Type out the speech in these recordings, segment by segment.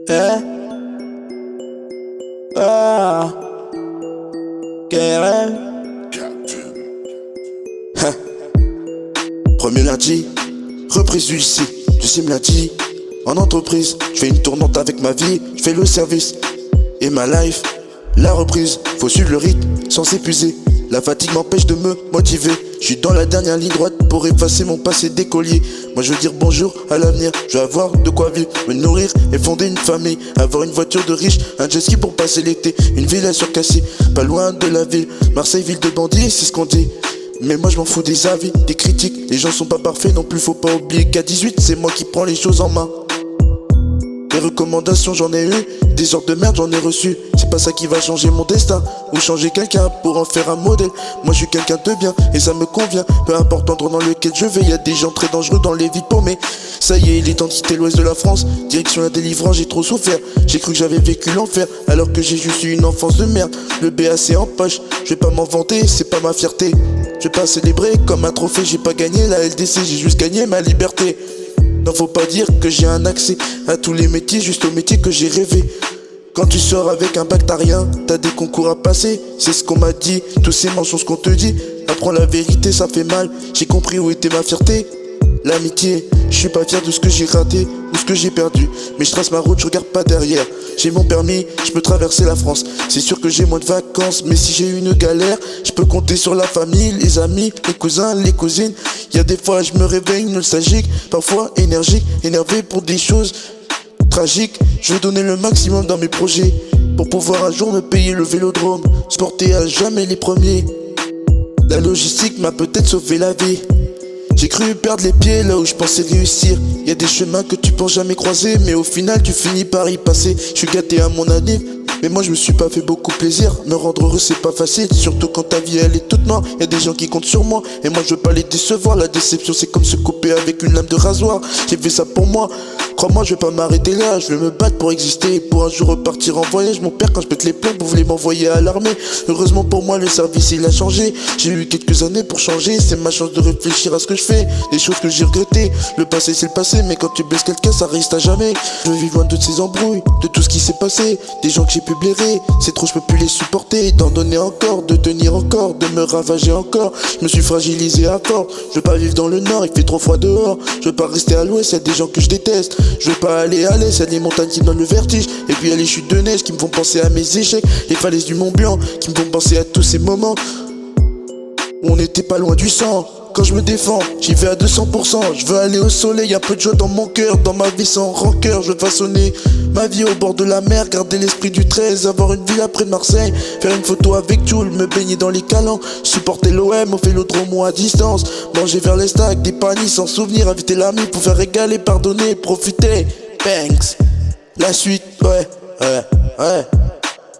Eh? Ah, KRM. Hein. Premier lundi, reprise du lycée, deuxième lundi, en entreprise, je fais une tournante avec ma vie, je fais le service et ma life. La reprise, faut suivre le rythme sans s'épuiser. La fatigue m'empêche de me motiver. Je suis dans la dernière ligne droite pour effacer mon passé d'écolier. Moi je veux dire bonjour à l'avenir. Je veux avoir de quoi vivre, me nourrir et fonder une famille. Avoir une voiture de riche, un jet ski pour passer l'été. Une villa sur Cassis, pas loin de la ville. Marseille, ville de bandits, c'est ce qu'on dit. Mais moi je m'en fous des avis, des critiques. Les gens sont pas parfaits non plus, faut pas oublier qu'à 18 c'est moi qui prends les choses en main. Des recommandations j'en ai eu, des ordres de merde j'en ai reçu. C'est pas ça qui va changer mon destin ou changer quelqu'un pour en faire un modèle. Moi je suis quelqu'un de bien et ça me convient. Peu importe l'endroit dans lequel je vais, y a des gens très dangereux dans les vies paumées. Ça y est, il est temps de quitter l'ouest de la France. Direction la délivrance, j'ai trop souffert. J'ai cru que j'avais vécu l'enfer alors que j'ai juste eu une enfance de merde. Le BAC en poche, je vais pas m'en vanter, c'est pas ma fierté. Je vais pas célébrer comme un trophée, j'ai pas gagné la LDC, j'ai juste gagné ma liberté. Non, faut pas dire que j'ai un accès à tous les métiers, juste au métier que j'ai rêvé. Quand tu sors avec un bac, t'as rien, t'as des concours à passer, c'est ce qu'on m'a dit, tous ces mensonges qu'on te dit. Apprends la vérité, ça fait mal, j'ai compris où était ma fierté. L'amitié, je suis pas fier de ce que j'ai raté ou ce que j'ai perdu. Mais je trace ma route, je regarde pas derrière. J'ai mon permis, je peux traverser la France. C'est sûr que j'ai moins de vacances, mais si j'ai une galère, je peux compter sur la famille, les amis, les cousins, les cousines. Y a des fois je me réveille nostalgique, parfois énergique, énervé pour des choses tragiques. Je veux donner le maximum dans mes projets pour pouvoir un jour me payer le vélodrome, sporter à jamais les premiers. La logistique m'a peut-être sauvé la vie. J'ai cru perdre les pieds là où je pensais réussir. Y a des chemins que tu penses jamais croiser, mais au final tu finis par y passer. Je suis gâté à mon année, mais moi je me suis pas fait beaucoup plaisir. Me rendre heureux c'est pas facile, surtout quand ta vie elle est toute noire. Y a des gens qui comptent sur moi, et moi je veux pas les décevoir. La déception c'est comme se couper avec une lame de rasoir. J'ai fait ça pour moi, crois-moi je vais pas m'arrêter là. Je vais me battre pour exister, pour un jour repartir en voyage. Mon père quand je pète les plombs vous voulez m'envoyer à l'armée. Heureusement pour moi le service il a changé. J'ai eu quelques années pour changer, c'est ma chance de réfléchir à ce que je fais. Des choses que j'ai regrettées, le passé c'est le passé. Mais quand tu blesses quelqu'un ça reste à jamais. Je vis loin de ces embrouilles, de tout ce qui s'est passé. Des gens que j'ai pu blairer, c'est trop je peux plus les supporter. D'en donner encore, de tenir encore, de me ravager encore. Je me suis fragilisé à fort. Je veux pas vivre dans le nord, il fait trop froid dehors. Je veux pas rester à l'ouest, y'a des gens que je déteste. Je veux pas aller à l'est, y'a des montagnes qui me donnent le vertige. Et puis y'a les chutes de neige qui me font penser à mes échecs. Les falaises du Mont Blanc qui me font penser à tous ces moments où on n'était pas loin du sang. Quand je me défends, j'y vais à 200%. Je veux aller au soleil, un peu de joie dans mon cœur. Dans ma vie sans rancœur, je veux façonner ma vie au bord de la mer. Garder l'esprit du 13, avoir une villa près de Marseille. Faire une photo avec Jules, me baigner dans les calanques. Supporter l'OM au vélodrome ou à distance. Manger vers les stacks, des paniers sans souvenir. Inviter l'ami pour faire régaler, pardonner, profiter. Banks, la suite, ouais.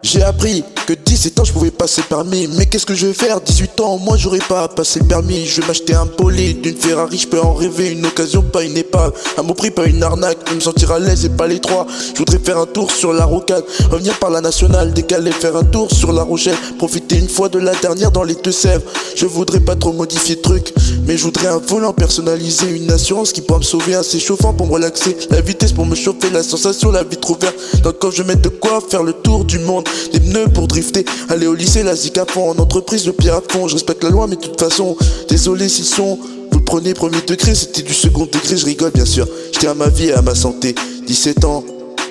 J'ai appris que 17 ans je pouvais passer le permis. Mais qu'est-ce que je vais faire, 18 ans, moi j'aurais pas passé le permis. Je vais m'acheter un bolide, d'une Ferrari, je peux en rêver. Une occasion, pas une épave, à mon prix, pas une arnaque. Je me sentir à l'aise et pas les trois. Je voudrais faire un tour sur la rocade, revenir par la nationale, décaler, faire un tour sur la Rochelle. Profiter une fois de la dernière dans les Deux-Sèvres. Je voudrais pas trop modifier le truc, mais je voudrais un volant personnalisé. Une assurance qui pourra me sauver, assez chauffant pour me relaxer. La vitesse pour me chauffer, la sensation, la vitre ouverte. Dans le coffre je mets de quoi faire le tour du monde. Des pneus pour drifter, aller au lycée, la zik à fond. En entreprise, le pire à fond. Je respecte la loi, mais de toute façon, désolé s'ils sont. Vous le prenez premier degré, c'était du second degré, je rigole bien sûr. Je tiens à ma vie et à ma santé. 17 ans,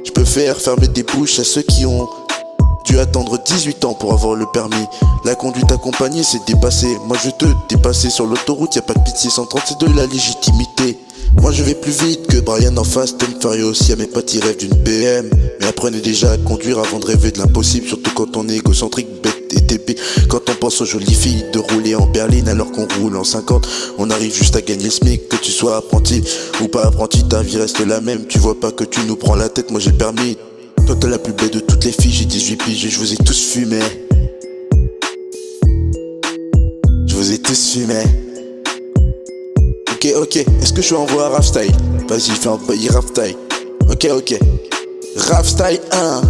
je peux faire fermer des bouches à ceux qui ont dû attendre 18 ans pour avoir le permis. La conduite accompagnée, c'est dépassé. Moi je te dépasser sur l'autoroute, y a pas de pitié. 130 c'est de la légitimité. Moi je vais plus vite que Brian en Fast and Furious. Y'a mes potes ils rêvent d'une BM, mais apprenez déjà à conduire avant de rêver de l'impossible. Surtout quand on est égocentrique, bête et TP. Quand on pense aux jolies filles de rouler en berline alors qu'on roule en 50. On arrive juste à gagner le SMIC. Que tu sois apprenti ou pas apprenti, ta vie reste la même. Tu vois pas que tu nous prends la tête, moi j'ai le permis. Toi t'es la plus belle de toutes les filles, j'ai 18 piges et je vous ai tous fumé. Je vous ai tous fumé. Ok, est-ce que je vais envoyer Rap Style? Vas-y, fais envoyer Rap Style. Ok. Rap Style 1.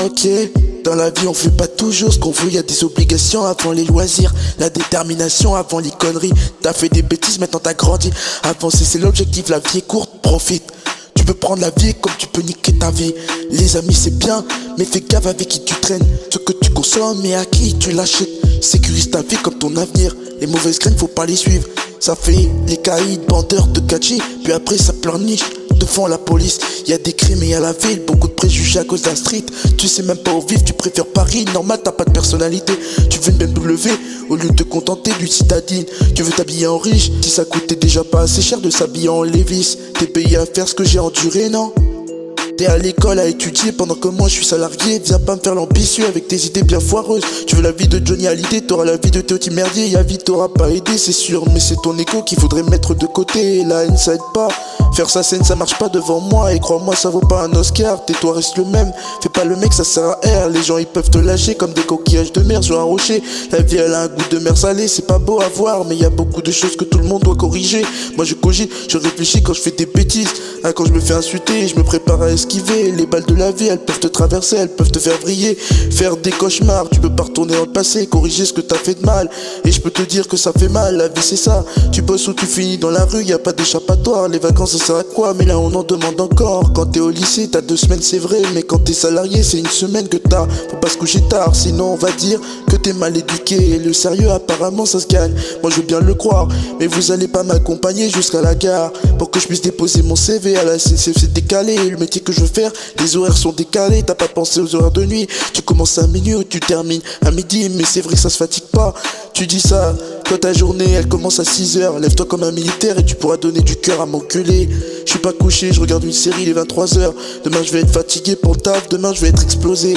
Ok, dans la vie on fait pas toujours ce qu'on veut. Y'a des obligations avant les loisirs, la détermination avant les conneries. T'as fait des bêtises, maintenant t'as grandi. Avancer c'est l'objectif, la vie est courte, profite. Tu peux prendre la vie comme tu peux niquer ta vie. Les amis c'est bien, mais fais gaffe avec qui tu traînes. Ce que tu consommes et à qui tu l'achètes. Sécurise ta vie comme ton avenir. Les mauvaises graines faut pas les suivre. Ça fait les caïds, bandeurs de gadgets. Puis après ça pleurniche devant la police. Y'a des crimes et y'a la ville, beaucoup de préjugés à cause de la street. Tu sais même pas où vivre, tu préfères Paris. Normal t'as pas de personnalité. Tu veux une BMW au lieu de te contenter du citadine. Tu veux t'habiller en riche, si ça coûtait déjà pas assez cher de s'habiller en Levi's. T'es payé à faire ce que j'ai enduré, non? T'es à l'école à étudier pendant que moi je suis salarié. Viens pas me faire l'ambitieux avec tes idées bien foireuses. Tu veux la vie de Johnny Hallyday, t'auras la vie de Théotie Merdier. Y'a vie t'auras pas aidé c'est sûr, mais c'est ton égo qu'il faudrait mettre de côté. La haine ça aide pas, faire sa scène ça marche pas devant moi. Et crois-moi ça vaut pas un Oscar, tais-toi reste le même. Fais pas le mec ça sert à R, les gens ils peuvent te lâcher comme des coquillages de mer sur un rocher. La vie elle a un goût de mer salée, c'est pas beau à voir. Mais y a beaucoup de choses que tout le monde doit corriger. Moi je cogite, je réfléchis quand je fais des bêtises. Quand je me fais insulter, je me prépare à esquiver. Les balles de la vie, elles peuvent te traverser, elles peuvent te faire vriller. Faire des cauchemars, tu peux pas retourner dans le passé. Corriger ce que t'as fait de mal. Et je peux te dire que ça fait mal, la vie c'est ça. Tu bosses ou tu finis dans la rue, y a pas d'échappatoire. Les vacances ça sert à quoi? Mais là on en demande encore. Quand t'es au lycée, t'as 2 semaines c'est vrai. Mais quand t'es salarié, c'est une semaine que t'as. Faut pas se coucher tard, sinon on va dire que t'es mal éduqué. Et le sérieux apparemment ça se gagne. Moi je veux bien le croire, mais vous allez pas m'accompagner jusqu'à la gare pour que je puisse déposer mon CV à la SNCF. C'est décalé, le métier que je veux faire, les horaires sont décalés. T'as pas pensé aux horaires de nuit. Tu commences à minuit ou tu termines à midi. Mais c'est vrai que ça se fatigue pas. Tu dis ça quand ta journée elle commence à 6h. Lève-toi comme un militaire et tu pourras donner du cœur à m'enculer. Je suis pas couché, je regarde une série, il est 23h. Demain je vais être fatigué pour le taf, demain je vais être explosé.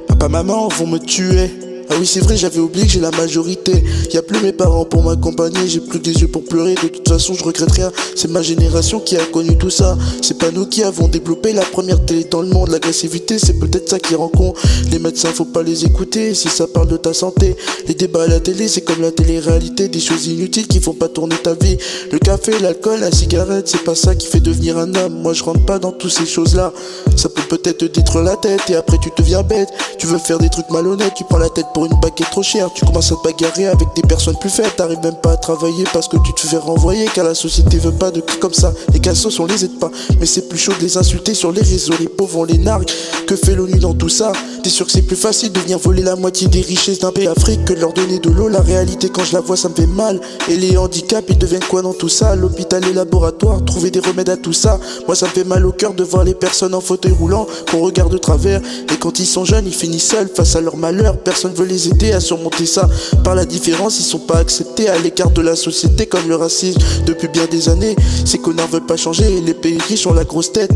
Papa, maman vont me tuer. Ah oui c'est vrai j'avais oublié que j'ai la majorité. Y'a plus mes parents pour m'accompagner, j'ai plus que des yeux pour pleurer. De toute façon je regrette rien, c'est ma génération qui a connu tout ça. C'est pas nous qui avons développé la première télé dans le monde. L'agressivité c'est peut-être ça qui rend con. Les médecins faut pas les écouter si ça parle de ta santé. Les débats à la télé c'est comme la télé-réalité. Des choses inutiles qui font pas tourner ta vie. Le café, l'alcool, la cigarette, c'est pas ça qui fait devenir un homme. Moi je rentre pas dans toutes ces choses là. Ça peut peut-être te détruire la tête et après tu deviens bête. Tu veux faire des trucs malhonnêtes, tu prends la tête pour une baguette trop chère. Tu commences à te bagarrer avec des personnes plus faibles. T'arrives même pas à travailler parce que tu te fais renvoyer. Car la société veut pas de qui comme ça. Les cassos on les aide pas, mais c'est plus chaud de les insulter sur les réseaux. Les pauvres on les nargue. Que fait l'ONU dans tout ça? T'es sûr que c'est plus facile de venir voler la moitié des richesses d'un pays d'Afrique que de leur donner de l'eau? La réalité quand je la vois ça me fait mal. Et les handicaps ils deviennent quoi dans tout ça? L'hôpital et laboratoire, trouver des remèdes à tout ça. Moi ça me fait mal au cœur de voir les personnes en fauteuil roulant qu'on regarde de travers. Et quand ils sont jeunes ils finissent seuls face à leur malheur. Personne veut les aider à surmonter ça. Par la différence ils sont pas acceptés, à l'écart de la société comme le racisme. Depuis bien des années ces connards veulent pas changer. Et les pays riches ont la grosse tête.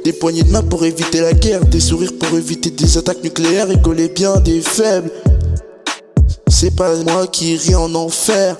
Des poignées de main pour éviter la guerre, des sourires pour éviter des attaques nucléaires. Rigoler bien des faibles, c'est pas moi qui ris en enfer.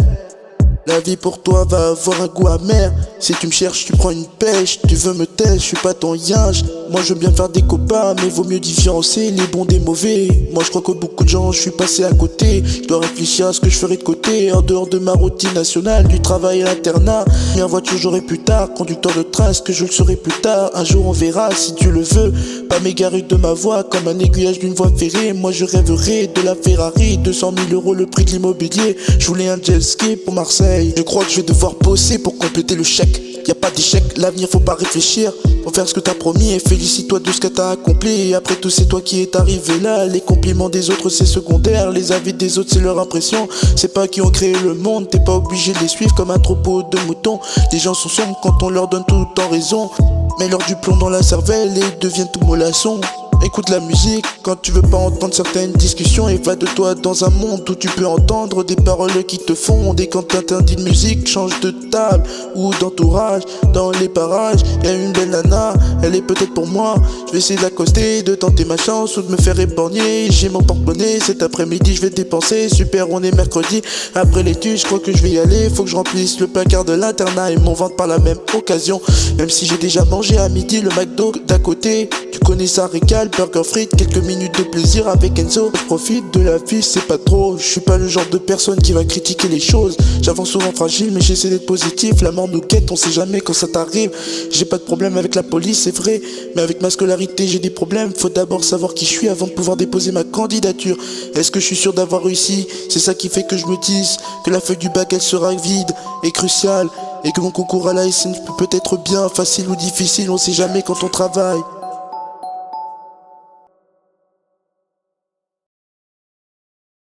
La vie pour toi va avoir un goût amer. Si tu me cherches, tu prends une pêche. Tu veux me taire, je suis pas ton yinche. Moi je veux bien faire des copains, mais vaut mieux différencier les bons des mauvais. Moi je crois que beaucoup de gens, je suis passé à côté. Je dois réfléchir à ce que je ferai de côté. En dehors de ma routine nationale, du travail à l'internat. Mais en voiture j'aurai plus tard, conducteur de train, est-ce que je le saurai plus tard? Un jour on verra si tu le veux. Pas m'égarer de ma voix comme un aiguillage d'une voie ferrée. Moi je rêverai de la Ferrari, 200 000 euros le prix de l'immobilier. Je voulais un jet ski pour Marseille. Je crois que je vais devoir bosser pour compléter le chèque. Y'a pas d'échec, l'avenir faut pas réfléchir. Faut faire ce que t'as promis et félicite-toi de ce que t'as accompli. Et après tout c'est toi qui est arrivé là. Les compliments des autres c'est secondaire. Les avis des autres c'est leur impression. C'est pas qui ont créé le monde. T'es pas obligé de les suivre comme un troupeau de moutons. Les gens sont sombres quand on leur donne tout en raison. Mais leur du plomb dans la cervelle et ils deviennent tout mollasson. Écoute la musique quand tu veux pas entendre certaines discussions. Évade-toi dans un monde où tu peux entendre des paroles qui te fondent. Et quand t'interdis de musique, change de table ou d'entourage. Dans les parages, y'a une belle nana, elle est peut-être pour moi. Je vais essayer d'accoster, de tenter ma chance ou de me faire épargner. J'ai mon porte-monnaie, cet après-midi je vais dépenser. Super, on est mercredi, après l'étude je crois que je vais y aller. Faut que je remplisse le placard de l'internat et mon ventre par la même occasion. Même si j'ai déjà mangé à midi le McDo d'à côté. Tu connais ça, régal, burger frites, quelques minutes de plaisir avec Enzo. Je profite de la vie, c'est pas trop. Je suis pas le genre de personne qui va critiquer les choses. J'avance souvent fragile, mais j'essaie d'être positif. La mort nous guette, on sait jamais quand ça t'arrive. J'ai pas de problème avec la police, c'est vrai. Mais avec ma scolarité, j'ai des problèmes. Faut d'abord savoir qui je suis avant de pouvoir déposer ma candidature. Est-ce que je suis sûr d'avoir réussi? C'est ça qui fait que je me dise que la feuille du bac elle sera vide et cruciale. Et que mon concours à la SN peut être bien facile ou difficile, on sait jamais quand on travaille.